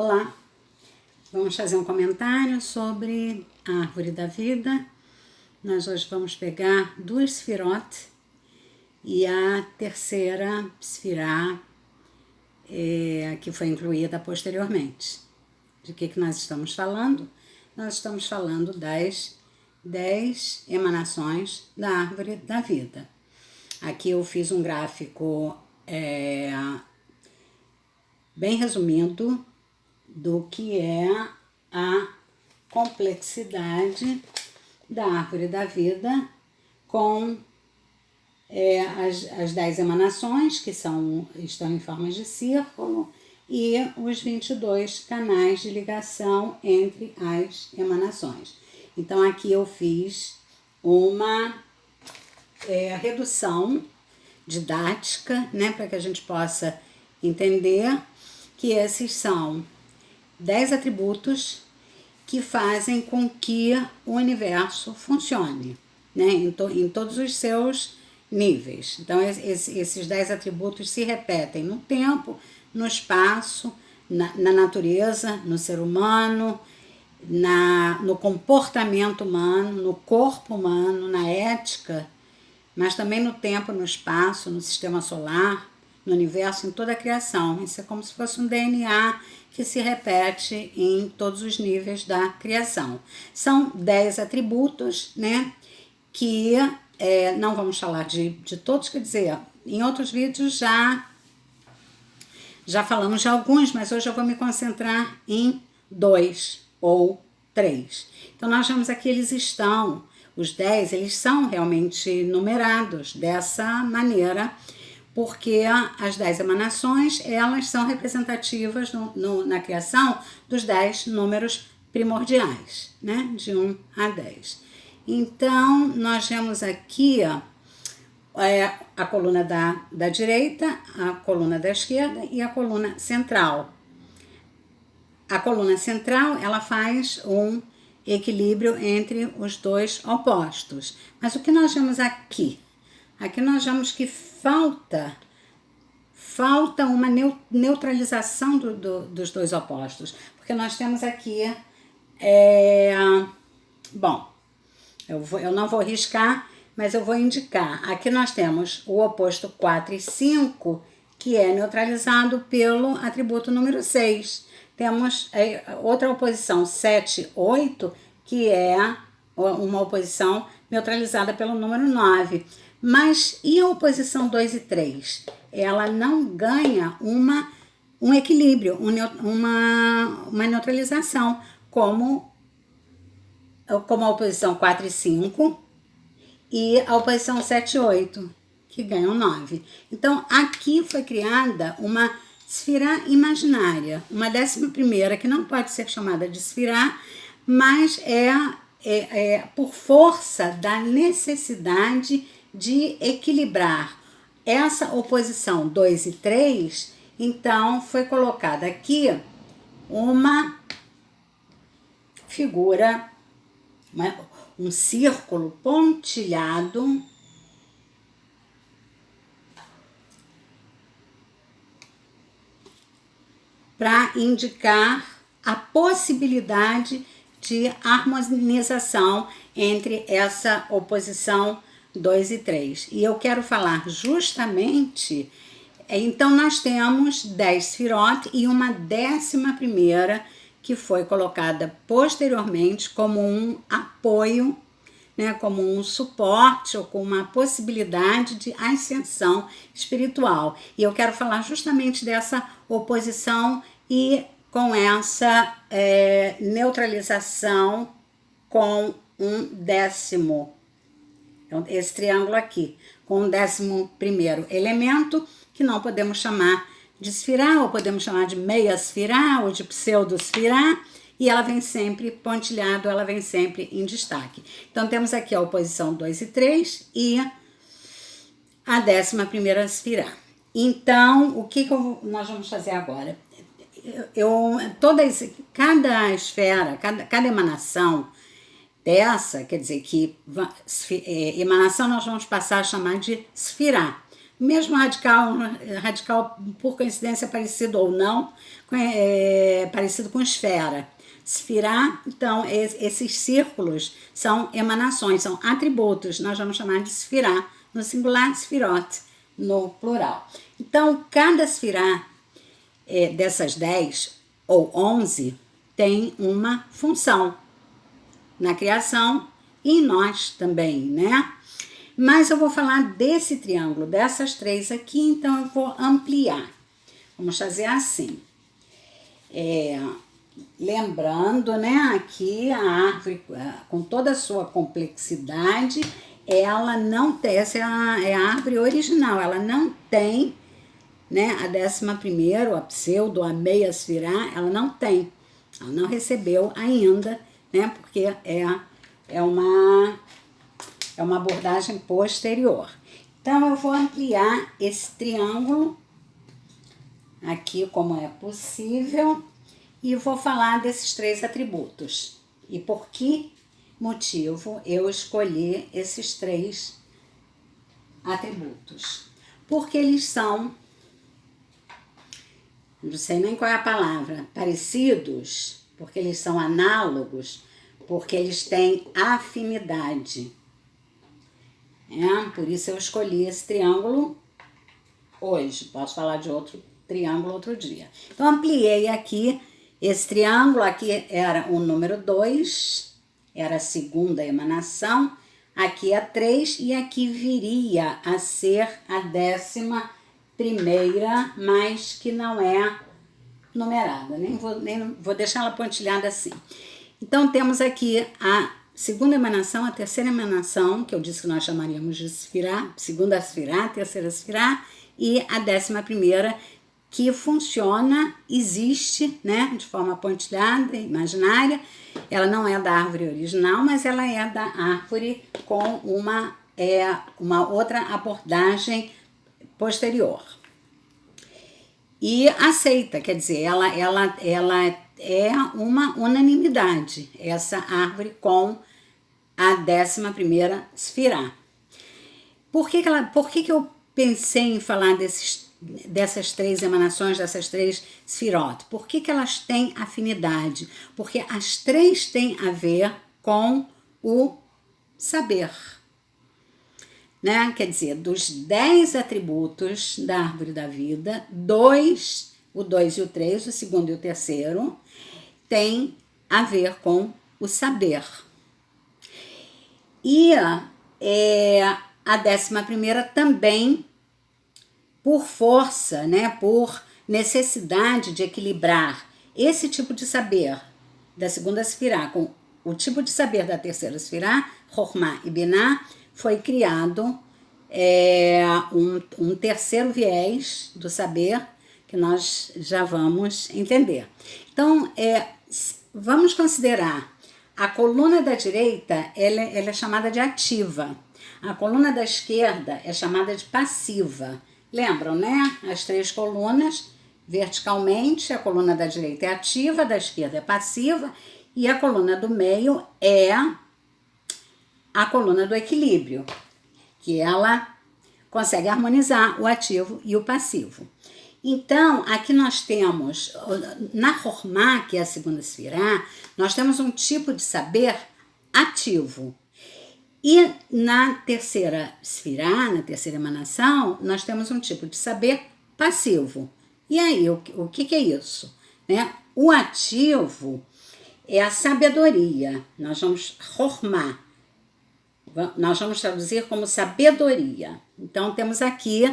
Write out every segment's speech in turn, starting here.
Olá, vamos fazer um comentário sobre a árvore da vida. Nós hoje vamos pegar duas Sefirot e a terceira Sefirá, que foi incluída posteriormente. De que nós estamos falando? Nós estamos falando das 10 emanações da árvore da vida. Aqui eu fiz um gráfico bem resumido do que é a complexidade da árvore da vida com as 10 emanações, que estão em forma de círculo, e os 22 canais de ligação entre as emanações. Então, aqui eu fiz uma redução didática, né, para que a gente possa entender que esses são 10 atributos que fazem com que o universo funcione, né, em todos os seus níveis. Então, esses 10 atributos se repetem no tempo, no espaço, na natureza, no ser humano, no comportamento humano, no corpo humano, na ética, mas também no tempo, no espaço, no sistema solar, no universo, em toda a criação. Isso é como se fosse um DNA que se repete em todos os níveis da criação. São 10 atributos, né, que não vamos falar de todos, quer dizer, em outros vídeos já falamos de alguns, mas hoje eu vou me concentrar em 2 ou 3. Então, nós vemos aqui, os 10, eles são realmente numerados dessa maneira, porque as 10 emanações, elas são representativas na criação dos 10 números primordiais, né, de 1 a 10. Então, nós vemos aqui a coluna da direita, a coluna da esquerda e a coluna central. A coluna central, ela faz um equilíbrio entre os dois opostos. Mas o que nós vemos aqui? Aqui nós vemos que falta uma neutralização dos dois opostos. Porque nós temos aqui, eu não vou riscar, mas eu vou indicar. Aqui nós temos o oposto 4 e 5, que é neutralizado pelo atributo número 6. Temos outra oposição, 7, 8, que é uma oposição neutralizada pelo número 9. Mas e a oposição 2 e 3? Ela não ganha um equilíbrio, uma neutralização, como a oposição 4 e 5 e a oposição 7 e 8, que ganham 9. Então, aqui foi criada uma Sefirá imaginária, uma 11ª, que não pode ser chamada de Sefirá, mas é por força da necessidade de equilibrar essa oposição 2 e 3, então foi colocada aqui uma figura, um círculo pontilhado para indicar a possibilidade de harmonização entre essa oposição 2 e 3. E eu quero falar justamente, então nós temos 10 Sefirot e uma 11ª que foi colocada posteriormente como um apoio, né, como um suporte ou com uma possibilidade de ascensão espiritual. E eu quero falar justamente dessa oposição e com essa neutralização com um 10º. Então, esse triângulo aqui, com um 11º elemento, que não podemos chamar de Sefirá, ou podemos chamar de meia Sefirá, ou de pseudo-Sefirá, e ela vem sempre pontilhado, ela vem sempre em destaque. Então, temos aqui a oposição 2 e 3 e a 11ª Sefirá. Então, o que nós vamos fazer agora? Cada esfera, cada emanação dessa, quer dizer que emanação nós vamos passar a chamar de Sefirá. mesmo radical por coincidência parecido ou não, parecido com esfera. Sfirá, então, esses círculos são emanações, são atributos, nós vamos chamar de sfirá, no singular, sfirot, no plural. Então, cada sfirá dessas 10 ou 11 tem uma função na criação e em nós também, né? Mas eu vou falar desse triângulo, dessas 3 aqui, então eu vou ampliar. Vamos fazer assim. Lembrando, né, aqui a árvore, com toda a sua complexidade, ela não tem, essa é a árvore original, ela não tem, né, a 11ª, a pseudo, a meia sfirá, ela não recebeu ainda, né, porque é uma abordagem posterior. Então, eu vou ampliar esse triângulo aqui como é possível e vou falar desses 3 atributos. E por que motivo eu escolhi esses 3 atributos? Porque eles são, não sei nem qual é a palavra, parecidos, porque eles são análogos, porque eles têm afinidade. Por isso eu escolhi esse triângulo hoje. Posso falar de outro triângulo outro dia. Então, ampliei aqui esse triângulo. Aqui era o número 2, era a 2ª emanação. Aqui a 3 e aqui viria a ser a 11ª, mas que não é numerada. Nem vou deixar ela pontilhada assim. Então, temos aqui a 2ª emanação, a 3ª emanação, que eu disse que nós chamaríamos de sfirá, 2ª sfirá, 3ª sfirá, e a 11ª, que funciona, existe, né, de forma pontilhada, imaginária. Ela não é da árvore original, mas ela é da árvore com uma outra abordagem posterior. E aceita, quer dizer, ela é uma unanimidade, essa árvore com a 11ª sfirá. Por que eu pensei em falar dessas 3 emanações, dessas 3 sfirot? Por que elas têm afinidade? Porque as 3 têm a ver com o saber. Né? Quer dizer, dos 10 atributos da árvore da vida, o 2 e o 3, o 2º e o 3º, tem a ver com o saber. E a 11ª também, por força, né, por necessidade de equilibrar esse tipo de saber da 2ª sfirá com o tipo de saber da 3ª sfirá, Chokhmah e Binah, foi criado um 3º viés do saber que nós já vamos entender. Então, vamos considerar a coluna da direita, ela é chamada de ativa. A coluna da esquerda é chamada de passiva. Lembram, né? As 3 colunas, verticalmente, a coluna da direita é ativa, da esquerda é passiva, e a coluna do meio é a coluna do equilíbrio, que ela consegue harmonizar o ativo e o passivo. Então, aqui nós temos, na Chokhmah, que é a 2ª sfirá, nós temos um tipo de saber ativo. E na 3ª sfirá, na 3ª emanação, nós temos um tipo de saber passivo. E aí, o que é isso? Né? O ativo é a sabedoria. Nós vamos Chokhmah. Nós vamos traduzir como sabedoria. Então, temos aqui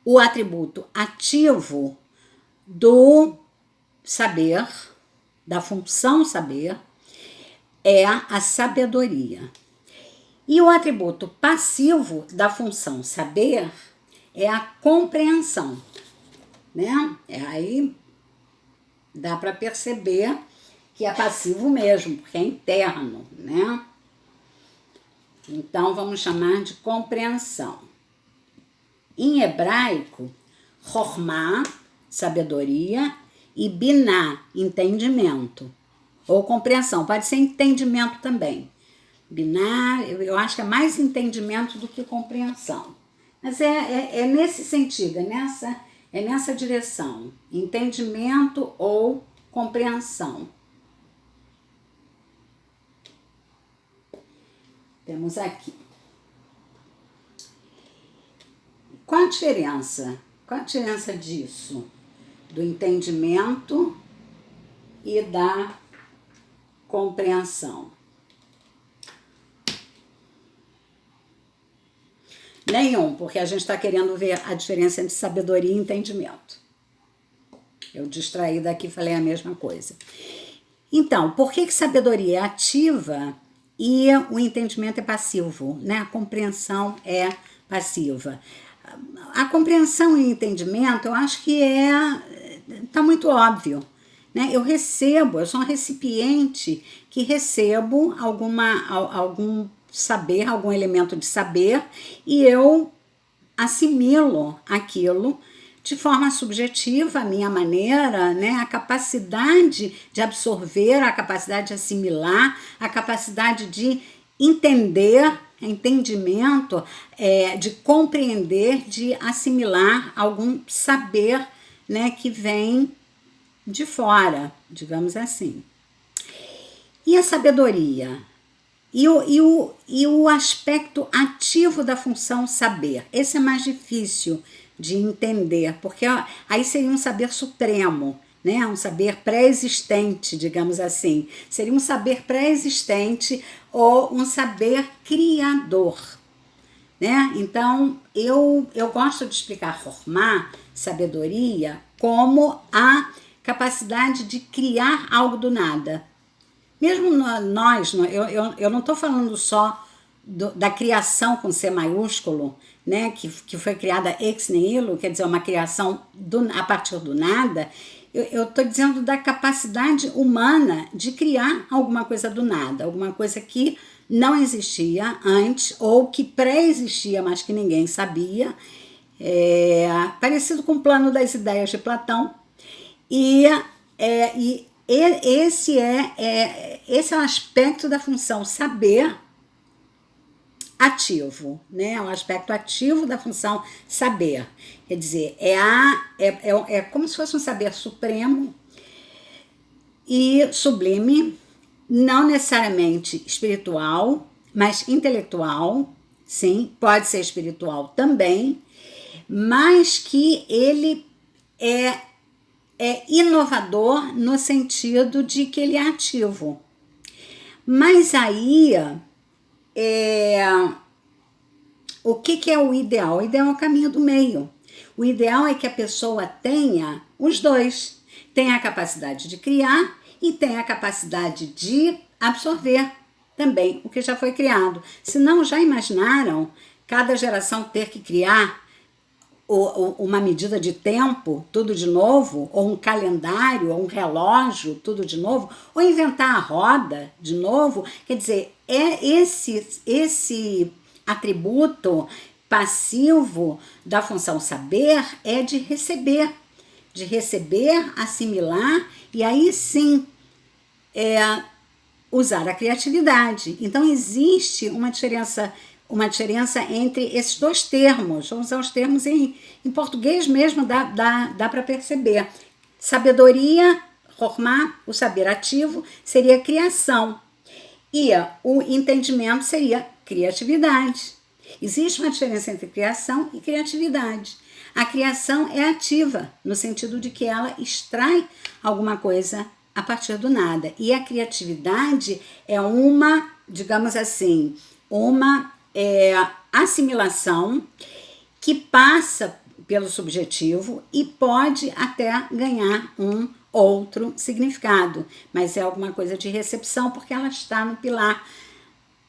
o atributo ativo do saber, da função saber, é a sabedoria. E o atributo passivo da função saber é a compreensão, né? Aí dá para perceber que é passivo mesmo, porque é interno, né? Então, vamos chamar de compreensão. Em hebraico, Chokhmah, sabedoria, e Binah, entendimento, ou compreensão, pode ser entendimento também. Binah, eu acho que é mais entendimento do que compreensão. Mas é nesse sentido, é nessa direção. Entendimento ou compreensão. Temos aqui. Qual a diferença? Qual a diferença disso? Do entendimento e da compreensão? Nenhum, porque a gente está querendo ver a diferença entre sabedoria e entendimento. Eu distraí daqui e falei a mesma coisa. Então, por que sabedoria é ativa e o entendimento é passivo, né? A compreensão é passiva. A compreensão e o entendimento, eu acho que tá muito óbvio, né? Eu sou um recipiente que recebo algum saber, algum elemento de saber, e eu assimilo aquilo de forma subjetiva, a minha maneira, né? A capacidade de absorver, a capacidade de assimilar, a capacidade de entender, entendimento, de compreender, de assimilar algum saber, né, que vem de fora, digamos assim. E a sabedoria? E o aspecto ativo da função saber. Esse é mais difícil de entender, porque aí seria um saber supremo, né? Um saber pré-existente, digamos assim. Seria um saber pré-existente ou um saber criador, né? Então, eu gosto de explicar Chokhmah, sabedoria, como a capacidade de criar algo do nada. Mesmo nós, eu não estou falando só da criação com C maiúsculo, né, que foi criada ex nihilo, quer dizer, uma criação a partir do nada. Eu estou dizendo da capacidade humana de criar alguma coisa do nada, alguma coisa que não existia antes ou que pré-existia, mas que ninguém sabia, parecido com o plano das ideias de Platão. Esse é o aspecto da função saber ativo, né? O aspecto ativo da função saber. Quer dizer, é como se fosse um saber supremo e sublime, não necessariamente espiritual, mas intelectual, sim, pode ser espiritual também, mas que ele é inovador no sentido de que ele é ativo. Mas aí, o que é o ideal? O ideal é o caminho do meio. O ideal é que a pessoa tenha os dois. Tenha a capacidade de criar e tenha a capacidade de absorver também o que já foi criado. Se não, já imaginaram cada geração ter que criar uma medida de tempo, tudo de novo, ou um calendário, ou um relógio, tudo de novo, ou inventar a roda de novo? Quer dizer, esse atributo passivo da função saber é de receber, assimilar, e aí sim usar a criatividade. Então existe uma diferença entre esses dois termos. Vamos usar os termos em português mesmo, dá para perceber. Sabedoria, Chokhmah, o saber ativo, seria criação. E o entendimento seria criatividade. Existe uma diferença entre criação e criatividade. A criação é ativa, no sentido de que ela extrai alguma coisa a partir do nada. E a criatividade é uma, digamos assim, uma assimilação que passa pelo subjetivo e pode até ganhar um outro significado, mas é alguma coisa de recepção porque ela está no pilar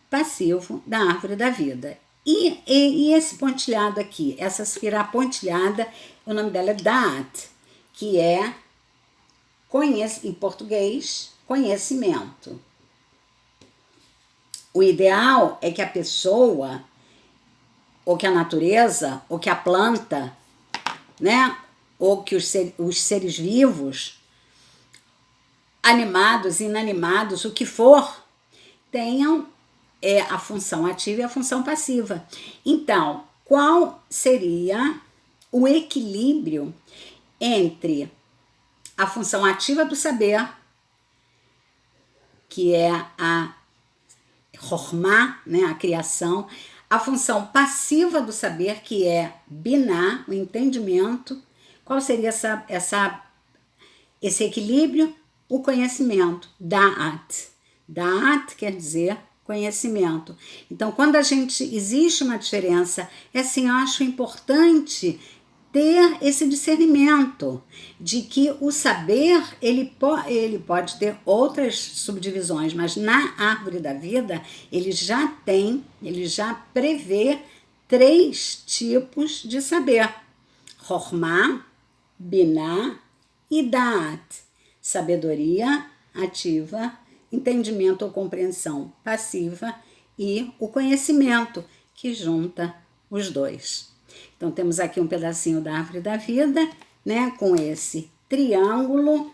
passivo da árvore da vida. E esse pontilhado aqui, essa esfera pontilhada, o nome dela é Da'at, que é, em português, conhecimento. O ideal é que a pessoa, ou que a natureza, ou que a planta, né, ou que os seres vivos, animados, inanimados, o que for, tenham a função ativa e a função passiva. Então, qual seria o equilíbrio entre a função ativa do saber, que é a Chokhmah, né, a criação, a função passiva do saber, que é Binah, o entendimento. Qual seria esse equilíbrio? O conhecimento, Da'at. Da'at quer dizer conhecimento. Então, quando existe uma diferença, é assim, eu acho importante ter esse discernimento de que o saber, ele pode ter outras subdivisões, mas na árvore da vida, ele já prevê 3 tipos de saber: Chokhmah, Binah e Da'at. Sabedoria ativa, entendimento ou compreensão passiva e o conhecimento, que junta os dois. Então, temos aqui um pedacinho da árvore da vida, né, com esse triângulo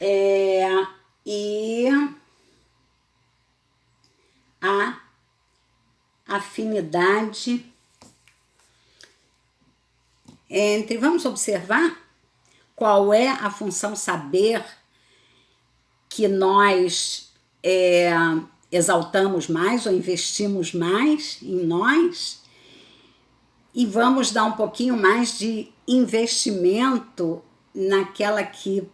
e a afinidade entre... Vamos observar qual é a função saber que nós exaltamos mais ou investimos mais em nós. E vamos dar um pouquinho mais de investimento naquela que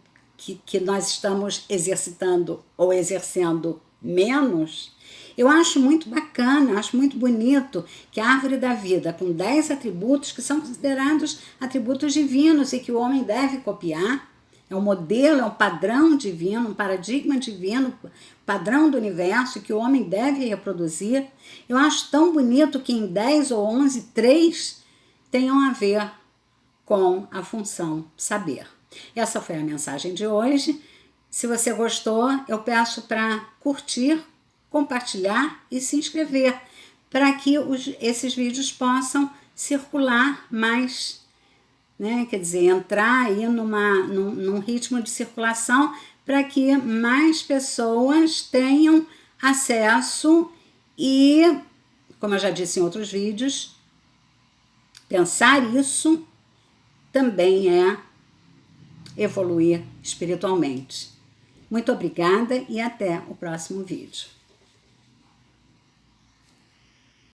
nós estamos exercitando ou exercendo menos. Eu acho muito bacana, acho muito bonito que a árvore da vida, com 10 atributos que são considerados atributos divinos e que o homem deve copiar, é um modelo, é um padrão divino, um paradigma divino, padrão do universo que o homem deve reproduzir. Eu acho tão bonito que em 10 ou 11, 3 tenham a ver com a função saber. Essa foi a mensagem de hoje. Se você gostou, eu peço para curtir, compartilhar e se inscrever, para que esses vídeos possam circular mais, né? Quer dizer, entrar aí num ritmo de circulação para que mais pessoas tenham acesso e, como eu já disse em outros vídeos, pensar isso também é evoluir espiritualmente. Muito obrigada e até o próximo vídeo.